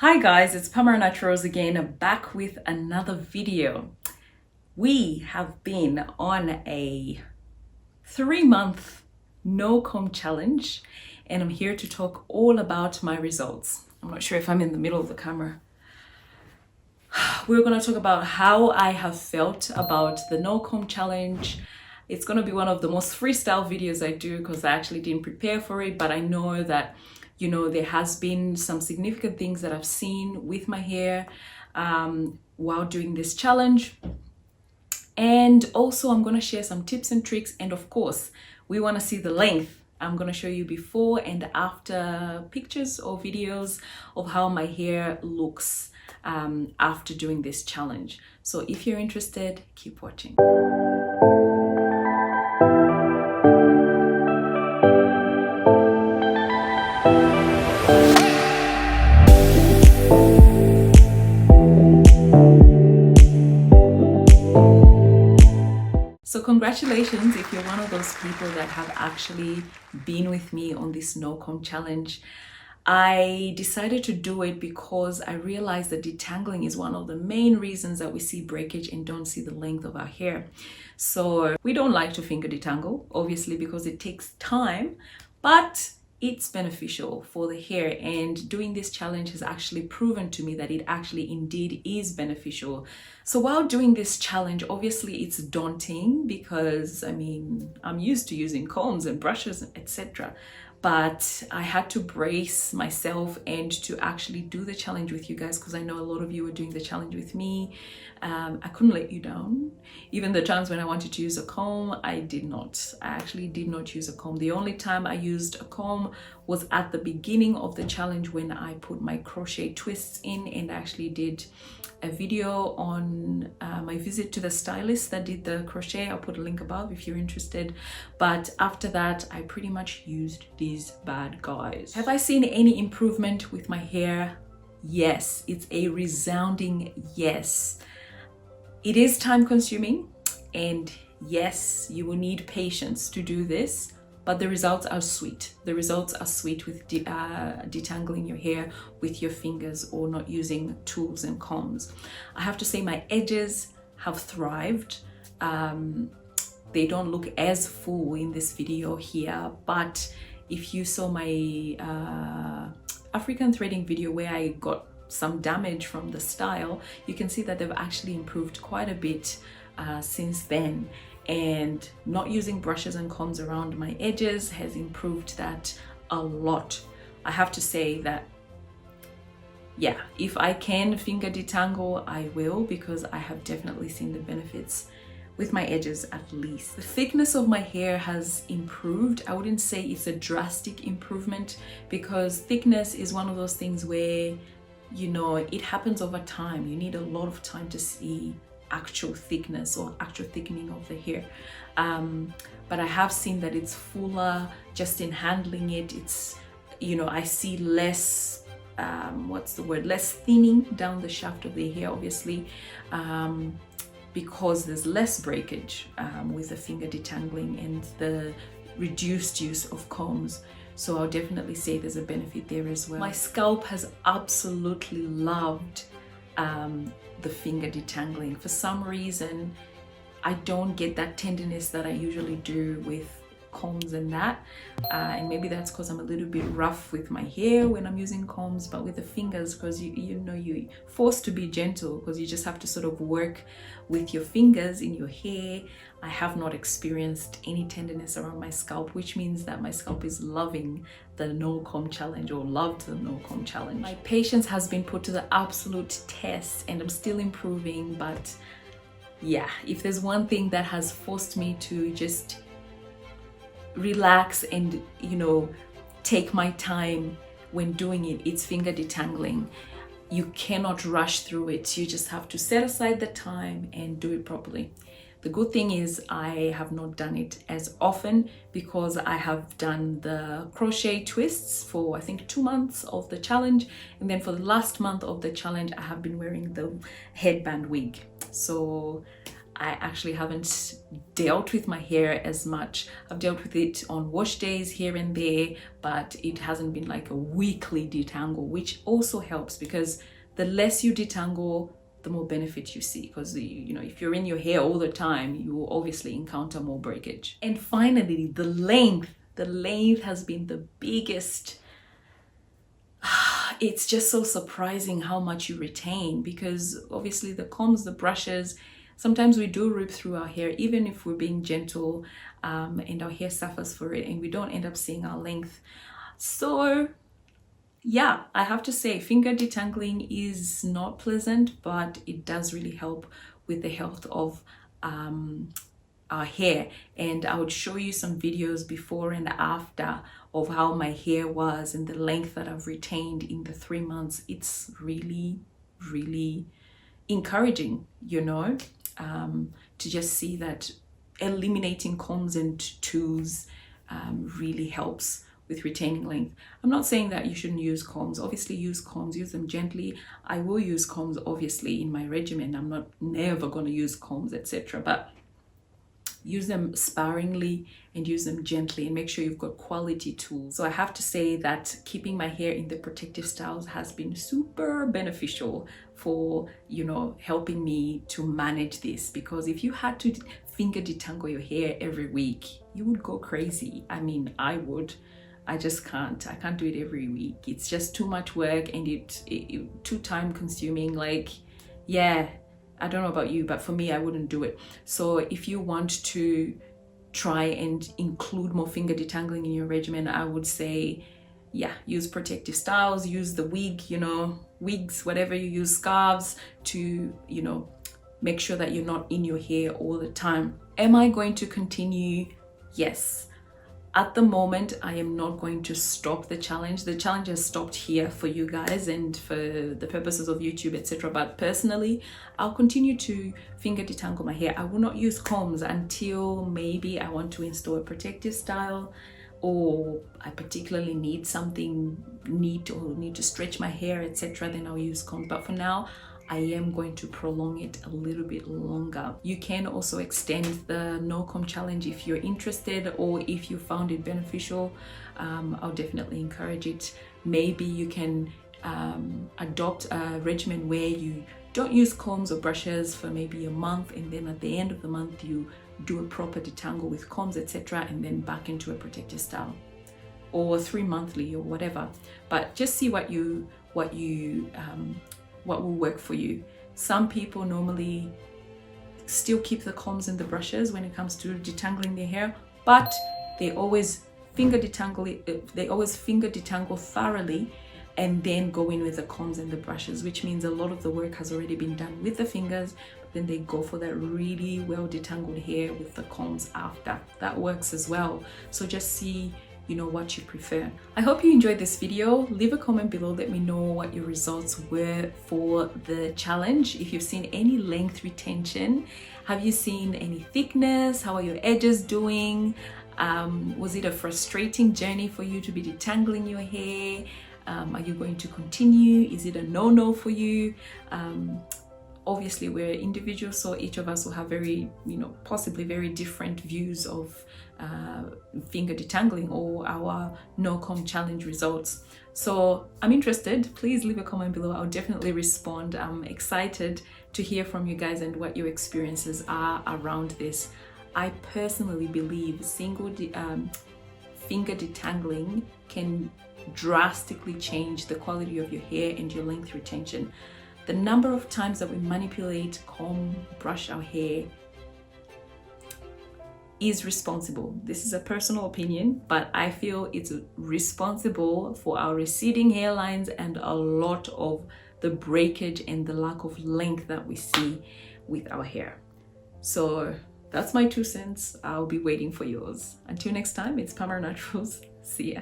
Hi guys, it's Pamara Naturals again, back with another video. We have been on a 3-month no comb challenge and I'm here to talk all about my results. I'm not sure if I'm in the middle of the camera. We're going to talk about how I have felt about the no comb challenge. It's going to be one of the most freestyle videos I do because I actually didn't prepare for it, but I know that there has been some significant things that I've seen with my hair while doing this challenge. And also I'm going to share some tips and tricks. And of course, we want to see the length. I'm going to show you before and after pictures or videos of how my hair looks after doing this challenge. So if you're interested, keep watching. So congratulations if you're one of those people that have actually been with me on this no comb challenge. I decided to do it because I realized that detangling is one of the main reasons that we see breakage and don't see the length of our hair. So we don't like to finger detangle, obviously, because it takes time, but it's beneficial for the hair, and doing this challenge has actually proven to me that it actually indeed is beneficial. So while doing this challenge, obviously it's daunting because I'm used to using combs and brushes, etc. But I had to brace myself and to actually do the challenge with you guys because I know a lot of you are doing the challenge with me. I couldn't let you down. Even the times when I wanted to use a comb, I did not. I actually did not use a comb. The only time I used a comb was at the beginning of the challenge when I put my crochet twists in, and I actually did a video on my visit to the stylist that did the crochet. I'll put a link above if you're interested. But after that, I pretty much used these bad guys. Have I seen any improvement with my hair? Yes, it's a resounding yes. It is time consuming, and yes, you will need patience to do this, but the results are sweet. The results are sweet with detangling your hair with your fingers or not using tools and combs. I have to say my edges have thrived. They don't look as full in this video here, but if you saw my African threading video where I got some damage from the style, you can see that they've actually improved quite a bit since then. And not using brushes and combs around my edges has improved that a lot. I have to say that, yeah, if I can finger detangle, I will, because I have definitely seen the benefits with my edges at least. The thickness of my hair has improved. I wouldn't say it's a drastic improvement because thickness is one of those things where, it happens over time. You need a lot of time to see actual thickness or actual thickening of the hair. But I have seen that it's fuller just in handling it. It's, I see less, less thinning down the shaft of the hair, obviously, because there's less breakage with the finger detangling and the reduced use of combs. So I'll definitely say there's a benefit there as well. My scalp has absolutely loved the finger detangling. For some reason, I don't get that tenderness that I usually do with combs and that, and maybe that's because I'm a little bit rough with my hair when I'm using combs, but with the fingers, because you're forced to be gentle because you just have to sort of work with your fingers in your hair. I have not experienced any tenderness around my scalp, which means that my scalp is loving the no comb challenge, or loved the no comb challenge. My patience has been put to the absolute test and I'm still improving, but yeah, if there's one thing that has forced me to just relax and take my time when doing it, it's finger detangling. You cannot rush through it. You just have to set aside the time and do it properly. The good thing is I have not done it as often because I have done the crochet twists for I think 2 months of the challenge, and then for the last month of the challenge I have been wearing the headband wig. So I actually haven't dealt with my hair as much. I've dealt with it on wash days here and there, but it hasn't been like a weekly detangle, which also helps because the less you detangle, the more benefit you see, because you know, if you're in your hair all the time, you will obviously encounter more breakage. And finally, the length has been the biggest. It's just so surprising how much you retain, because obviously the combs, the brushes, sometimes we do rip through our hair, even if we're being gentle, and our hair suffers for it and we don't end up seeing our length. So yeah, I have to say finger detangling is not pleasant, but it does really help with the health of our hair. And I would show you some videos before and after of how my hair was and the length that I've retained in the 3 months. It's really, really encouraging, you know, to just see that eliminating combs and tools really helps with retaining length. I'm not saying that you shouldn't use combs. Obviously use combs, use them gently. I will use combs obviously in my regimen. I'm not never going to use combs, etc. But use them sparingly and use them gently, and make sure you've got quality tools. So I have to say that keeping my hair in the protective styles has been super beneficial for, you know, helping me to manage this, because if you had to finger detangle your hair every week, you would go crazy. I mean, I would. I just can't. I can't do it every week. It's just too much work, and it too time consuming. Like, yeah, I don't know about you, but for me, I wouldn't do it. So if you want to try and include more finger detangling in your regimen, I would say, yeah, use protective styles, use the wig, you know, wigs, whatever you use, scarves, to, you know, make sure that you're not in your hair all the time. Am I going to continue? Yes. At the moment, I am not going to stop the challenge. The challenge has stopped here for you guys and for the purposes of YouTube, etc. But personally, I'll continue to finger detangle my hair. I will not use combs until maybe I want to install a protective style, or I particularly need something neat or need to stretch my hair, etc. Then I'll use combs. But for now, I am going to prolong it a little bit longer. You can also extend the no comb challenge if you're interested, or if you found it beneficial. I'll definitely encourage it. Maybe you can adopt a regimen where you don't use combs or brushes for maybe a month, and then at the end of the month you do a proper detangle with combs, etc., and then back into a protective style, or 3 monthly or whatever. But just see what will work for you. Some people normally still keep the combs and the brushes when it comes to detangling their hair, but they always finger detangle thoroughly and then go in with the combs and the brushes, which means a lot of the work has already been done with the fingers, but then they go for that really well detangled hair with the combs after. That works as well. So just see, you know, what you prefer. I hope you enjoyed this video. Leave a comment below, let me know what your results were for the challenge. If you've seen any length retention, have you seen any thickness? How are your edges doing? Was it a frustrating journey for you to be detangling your hair? Are you going to continue? Is it a no-no for you? Obviously we're individuals, so each of us will have very, you know, possibly very different views of finger detangling or our no comb challenge results. So I'm interested. Please leave a comment below. I'll definitely respond. I'm excited to hear from you guys and what your experiences are around this. I personally believe finger detangling can drastically change the quality of your hair and your length retention. The number of times that we manipulate, comb, brush our hair is responsible. This is a personal opinion, but I feel it's responsible for our receding hairlines and a lot of the breakage and the lack of length that we see with our hair. So that's my 2 cents. I'll be waiting for yours. Until next time, it's Pamara Naturals. See ya.